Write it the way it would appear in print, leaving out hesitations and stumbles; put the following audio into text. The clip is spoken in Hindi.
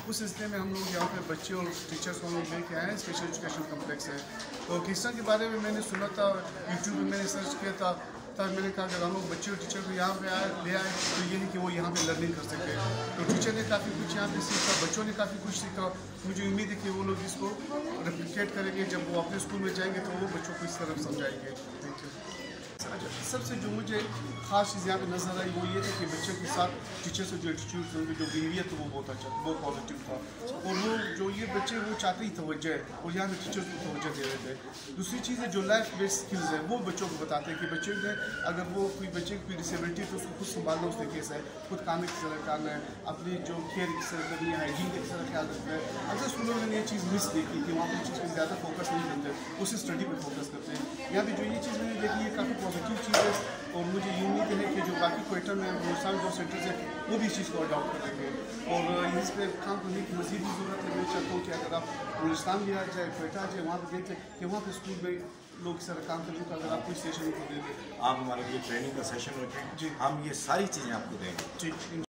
उस सिलसिले में हम लोग यहाँ पे बच्चे और टीचर्स को हम लोग लेके आए हैं। स्पेशल एजुकेशन कम्प्लेक्स है। तो किसान के बारे में मैंने सुना था, यूट्यूब में मैंने सर्च किया था, तब मैंने कहा अगर हम लोग बच्चे और टीचर को यहाँ पे ले आए तो ये है कि वो यहाँ पे लर्निंग कर सके। तो टीचर ने काफ़ी कुछ यहाँ पे सीखा, बच्चों ने काफ़ी कुछ सीखा। मुझे उम्मीद है कि वो लोग इसको रेप्लिकेट करेंगे, जब वो अपने स्कूल में जाएंगे तो वो बच्चों को इस तरफ समझाएंगे। Thank you. अच्छा, सबसे जो मुझे ख़ास चीज़ यहाँ पे नज़र आई वो ये थी कि बच्चों के साथ टीचर्स से जो एटीट्यूड थे, उनकी जो बिहेवियर था वो बहुत अच्छा, बहुत पॉजिटिव था। और वो जो ये बच्चे वो चाहते ही तवज्जो है और यहाँ पे टीचर्स को तवज्जो दे रहे थे। दूसरी चीज़ है जो लाइफ बेस्ड स्किल्स है वो बच्चों को बताते हैं कि बच्चे ने अगर वो कोई बच्चे की कोई डिसेबिलिटी है तो उसको खुद संभालना उस तरीके से है, खुद खाने किस तरह करना है, अपनी जो केयर किस तरह करनी है, हाइजीन का किस तरह ख्याल रखना है। अगर स्कूलों में ये चीज़ मिस देखी कि वहाँ पर चीज़ पर ज़्यादा फोकस नहीं करते, उसी स्टडी पर फोकस करते हैं। यहाँ पर जो ये चीज़ मैंने देखी है काफ़ी पॉजिटिव चीज़ है और मुझे ये उम्मीद है कि जो बाकी क्वेटा में हिंदुस्तान जो सेंटर्स है वो भी इस चीज़ को अडॉप्ट करेंगे और इस पर काम करने की मज़ीद भी ज़रूरत है। मैं चाहता हूँ कि अगर आप हिंदुस्तान भी आ जाए, क्वेटा आ जाए, वहाँ पर देखें कि वहाँ पर स्कूल में लोग इस तरह काम करने का अगर आप कोई सेशन को देंगे, आप हमारे लिए ट्रेनिंग का सेशन रखें जी, हम ये सारी चीज़ें आपको देंगे। जी।